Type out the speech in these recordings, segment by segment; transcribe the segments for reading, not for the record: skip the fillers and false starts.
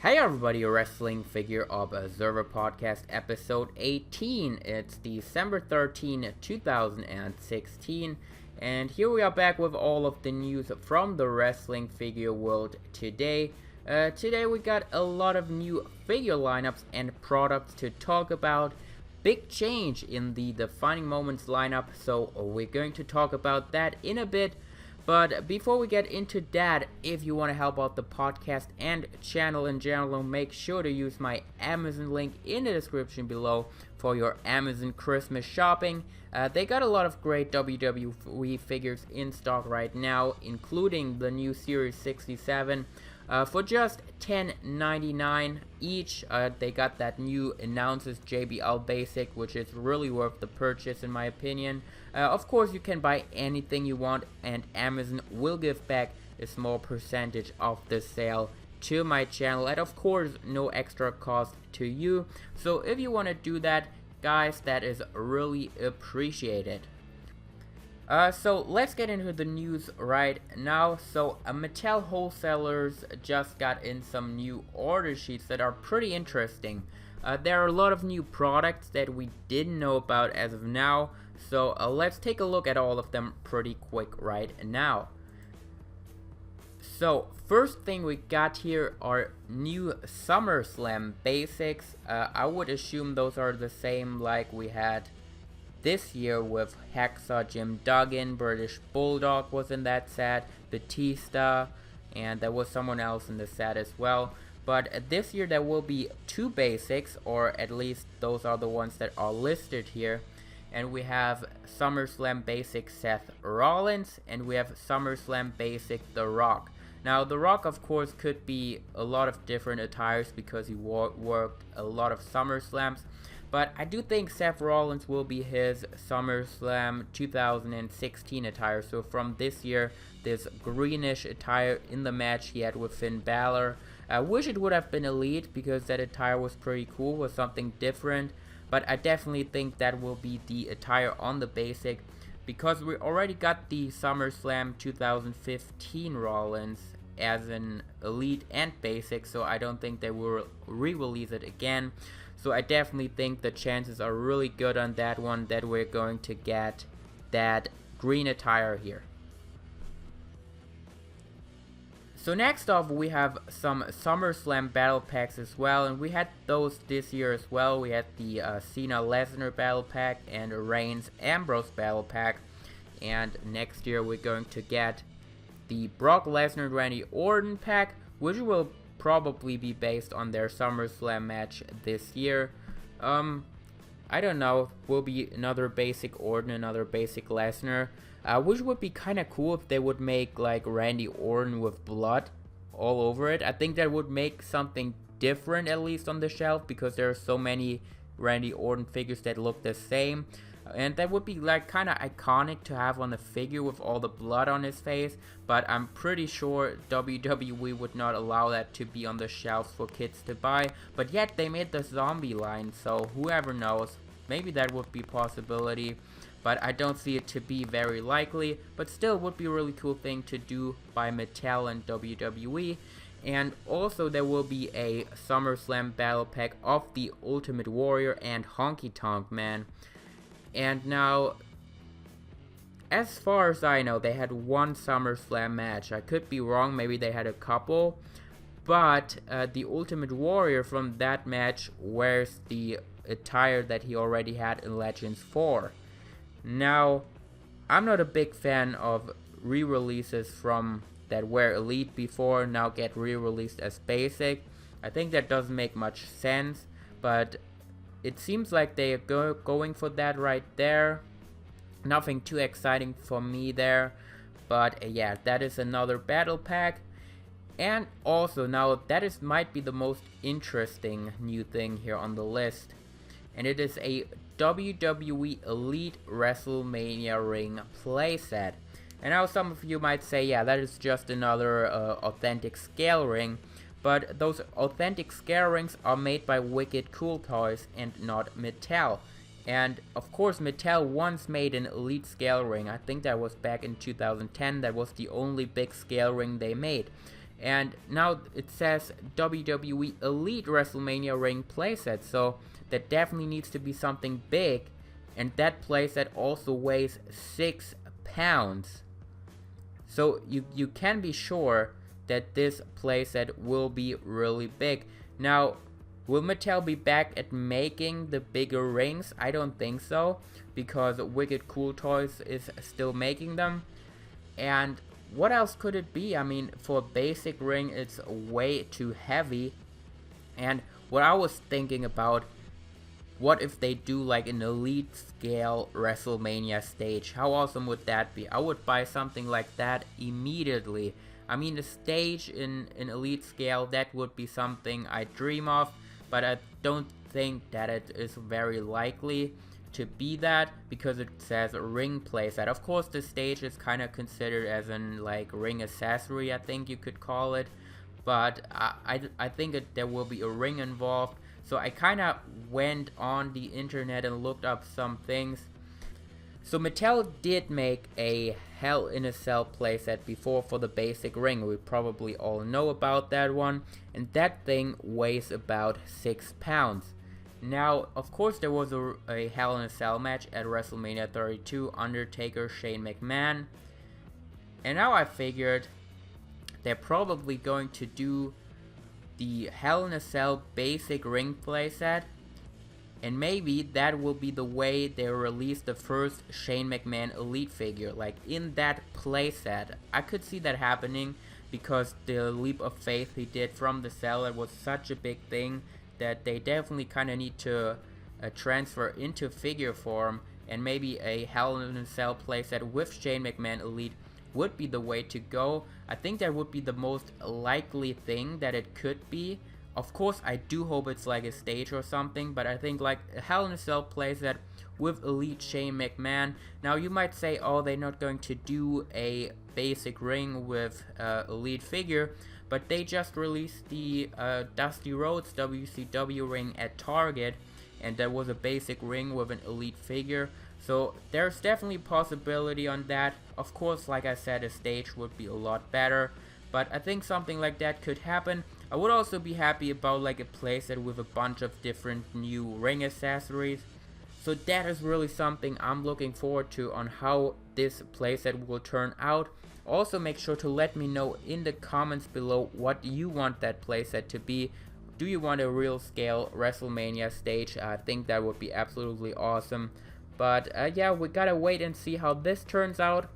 Hey everybody, Wrestling Figure Observer Podcast episode 18. It's December 13, 2016, and here we are back with all of the news from the wrestling figure world today. Today we got a lot of new figure lineups and products to talk about. Big change in the Defining Moments lineup, so we're going to talk about that in a bit. But before we get into that, if you want to help out the podcast and channel in general, make sure to use my Amazon link in the description below for your Amazon Christmas shopping. They got a lot of great WWE figures in stock right now, including the new Series 67. For just $10.99 each, they got that new Announces JBL Basic, which is really worth the purchase in my opinion. Of course, you can buy anything you want, and Amazon will give back a small percentage of the sale to my channel, and of course, no extra cost to you. So if you want to do that, guys, that is really appreciated. So let's get into the news right now. So Mattel wholesalers just got in some new order sheets that are pretty interesting. There are a lot of new products that we didn't know about as of now, so let's take a look at all of them pretty quick right now. So first thing we got here are new Summerslam Basics. I would assume those are the same like we had this year with Hacksaw Jim Duggan, British Bulldog was in that set, Batista, and there was someone else in the set as well. But this year there will be two basics, or at least those are the ones that are listed here. And we have SummerSlam Basic Seth Rollins, and we have SummerSlam Basic The Rock. Now The Rock of course could be a lot of different attires because he worked a lot of SummerSlams. But I do think Seth Rollins will be his SummerSlam 2016 attire. So from this year, this greenish attire in the match he had with Finn Balor. I wish it would have been Elite because that attire was pretty cool, was something different. But I definitely think that will be the attire on the basic, because we already got the SummerSlam 2015 Rollins as an Elite and basic, so I don't think they will re-release it again. So I definitely think the chances are really good on that one that we're going to get that green attire here. So next off we have some SummerSlam battle packs as well, and we had those this year as well. We had the Cena Lesnar battle pack and a Reigns Ambrose battle pack, and next year we're going to get the Brock Lesnar Randy Orton pack, which will probably be based on their SummerSlam match this year. I don't know, will be another basic Orton, another basic Lesnar, which would be kind of cool if they would make like Randy Orton with blood all over it. I think that would make something different, at least on the shelf, because there are so many Randy Orton figures that look the same. And that would be like kind of iconic to have on a figure with all the blood on his face, but I'm pretty sure WWE would not allow that to be on the shelves for kids to buy. But yet they made the zombie line, so whoever knows, maybe that would be a possibility, but I don't see it to be very likely. But still would be a really cool thing to do by Mattel and WWE. And also there will be a SummerSlam battle pack of the Ultimate Warrior and Honky Tonk Man. And now, as far as I know, they had one SummerSlam match. I could be wrong, maybe they had a couple. But the Ultimate Warrior from that match wears the attire that he already had in Legends 4. Now, I'm not a big fan of re-releases from that were Elite before, now get re-released as basic. I think that doesn't make much sense, but it seems like they are going for that right there. Nothing too exciting for me there. But yeah, that is another battle pack. And also now that might be the most interesting new thing here on the list. And it is a WWE Elite Wrestlemania ring playset. And now some of you might say, yeah, that is just another authentic scale ring. But those authentic scale rings are made by Wicked Cool Toys and not Mattel. And of course Mattel once made an Elite scale ring. I think that was back in 2010. That was the only big scale ring they made. And now it says WWE Elite WrestleMania Ring Playset, so that definitely needs to be something big. And that playset also weighs 6 pounds. So you can be sure that this playset will be really big. Now, will Mattel be back at making the bigger rings? I don't think so, because Wicked Cool Toys is still making them. And what else could it be? I mean, for a basic ring, it's way too heavy. And what I was thinking about, what if they do like an elite scale WrestleMania stage? How awesome would that be? I would buy something like that immediately. I mean, the stage in elite scale, that would be something I dream of, but I don't think that it is very likely to be that, because it says ring playset. Of course, the stage is kind of considered as an like ring accessory, I think you could call it, but I think there will be a ring involved. So I kind of went on the internet and looked up some things. So Mattel did make a Hell in a Cell playset before for the basic ring. We probably all know about that one. And that thing weighs about 6 pounds. Now, of course, there was a Hell in a Cell match at WrestleMania 32, Undertaker, Shane McMahon. And now I figured they're probably going to do the Hell in a Cell basic ring playset, and maybe that will be the way they release the first Shane McMahon Elite figure, like in that playset. I could see that happening, because the leap of faith he did from the cell, it was such a big thing that they definitely kind of need to transfer into figure form, and maybe a Hell in a Cell playset with Shane McMahon Elite would be the way to go. I think that would be the most likely thing that it could be. Of course, I do hope it's like a stage or something, but I think like a Hell in a Cell playset with Elite Shane McMahon. Now you might say, oh, they're not going to do a basic ring with Elite figure, but they just released the Dusty Rhodes WCW ring at Target, and there was a basic ring with an Elite figure. So there's definitely possibility on that. Of course, like I said, a stage would be a lot better, but I think something like that could happen. I would also be happy about like a playset with a bunch of different new ring accessories. So that is really something I'm looking forward to on how this playset will turn out. Also, make sure to let me know in the comments below what you want that playset to be. Do you want a real scale WrestleMania stage? I think that would be absolutely awesome. But yeah, we gotta wait and see how this turns out.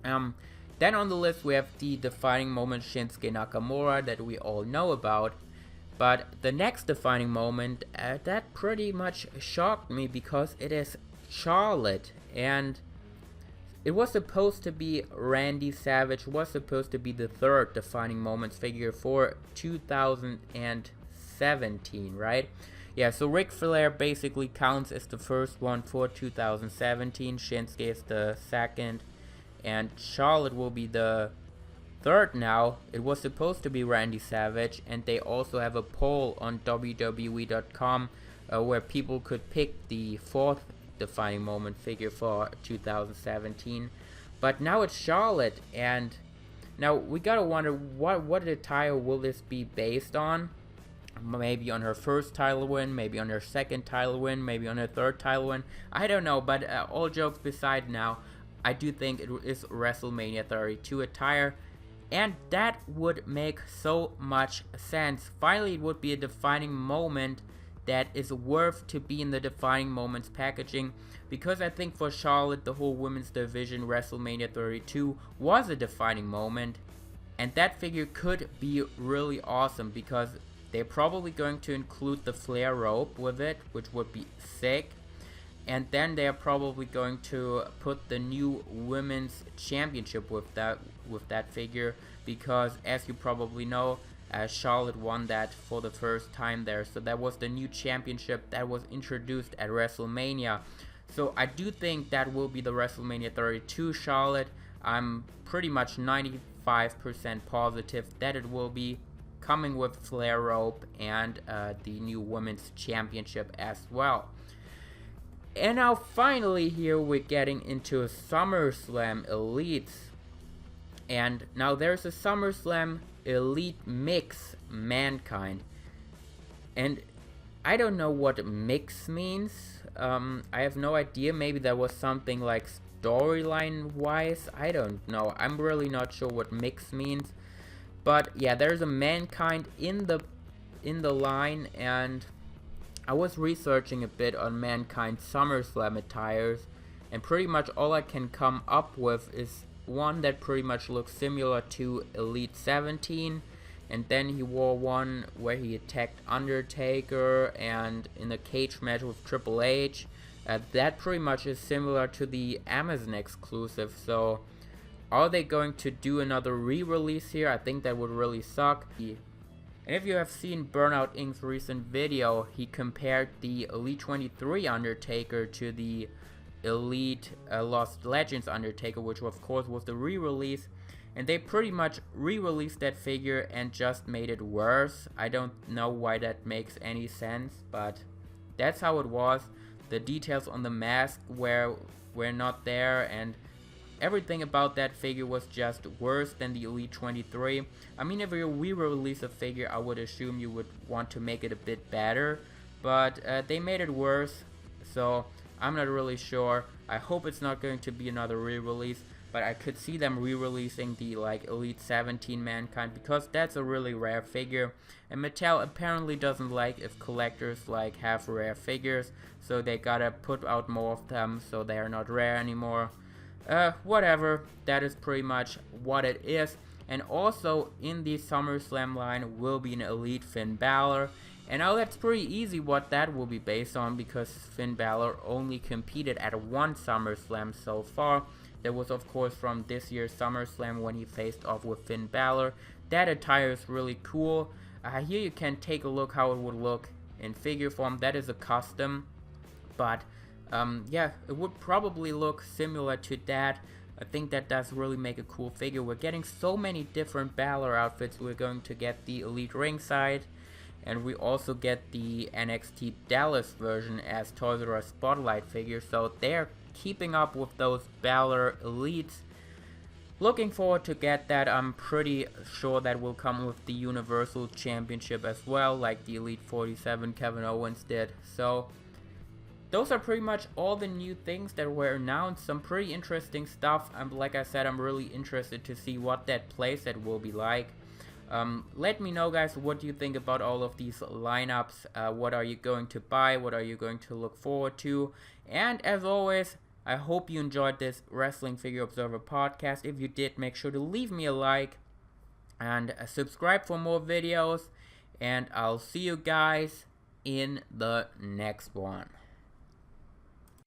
Then on the list we have the defining moment Shinsuke Nakamura that we all know about. But the next defining moment, that pretty much shocked me, because it is Charlotte. And it was supposed to be Randy Savage, was supposed to be the third defining moments figure for 2017, right? Yeah, so Ric Flair basically counts as the first one for 2017, Shinsuke is the second, and Charlotte will be the third now. It was supposed to be Randy Savage, and they also have a poll on WWE.com where people could pick the fourth defining moment figure for 2017. But now it's Charlotte, and now we gotta wonder what attire will this be based on. Maybe on her first title win, maybe on her second title win, maybe on her third title win. I don't know, but all jokes beside now, I do think it is WrestleMania 32 attire, and that would make so much sense. Finally, it would be a defining moment that is worth to be in the defining moments packaging, because I think for Charlotte, the whole women's division WrestleMania 32 was a defining moment, and that figure could be really awesome, because they're probably going to include the Flair rope with it, which would be sick. And then they're probably going to put the new women's championship with that figure, because as you probably know, Charlotte won that for the first time there. So that was the new championship that was introduced at WrestleMania. So I do think that will be the WrestleMania 32 Charlotte. I'm pretty much 95% positive that it will be, coming with Flair rope and the new women's championship as well. And now finally here we're getting into SummerSlam Elites. And now there's a SummerSlam Elite Mix Mankind. And I don't know what mix means. I have no idea. Maybe that was something like storyline wise. I don't know. I'm really not sure what mix means. But yeah, there's a Mankind in the line, and I was researching a bit on Mankind SummerSlam attires, and pretty much all I can come up with is one that pretty much looks similar to Elite 17, and then he wore one where he attacked Undertaker and in a cage match with Triple H. That pretty much is similar to the Amazon exclusive. So are they going to do another re-release here? I think that would really suck. And if you have seen Burnout Inc.'s recent video, he compared the Elite 23 Undertaker to the Elite Lost Legends Undertaker, which of course was the re-release. And they pretty much re-released that figure and just made it worse. I don't know why that makes any sense, but that's how it was. The details on the mask were not there, and everything about that figure was just worse than the Elite 23. I mean, if you re-release a figure, I would assume you would want to make it a bit better, but they made it worse, so I'm not really sure. I hope it's not going to be another re-release, but I could see them re-releasing the Elite 17 Mankind, because that's a really rare figure, and Mattel apparently doesn't like if collectors have rare figures, so they gotta put out more of them so they are not rare anymore. Whatever, that is pretty much what it is. And also in the SummerSlam line will be an Elite Finn Balor. And now that's pretty easy what that will be based on, because Finn Balor only competed at one SummerSlam so far. That was of course from this year's SummerSlam when he faced off with Finn Balor. That attire is really cool. Here you can take a look how it would look in figure form. That is a custom, but yeah, it would probably look similar to that. I think that does really make a cool figure. We're getting so many different Balor outfits. We're going to get the Elite Ringside, and we also get the NXT Dallas version as Toys R Us Spotlight figure. So they're keeping up with those Balor Elites. Looking forward to get that. I'm pretty sure that will come with the Universal Championship as well, like the Elite 47 Kevin Owens did. So those are pretty much all the new things that were announced. Some pretty interesting stuff. Like I said, I'm really interested to see what that playset will be like. Let me know, guys, what do you think about all of these lineups? What are you going to buy? What are you going to look forward to? And as always, I hope you enjoyed this Wrestling Figure Observer podcast. If you did, make sure to leave me a like and subscribe for more videos. And I'll see you guys in the next one.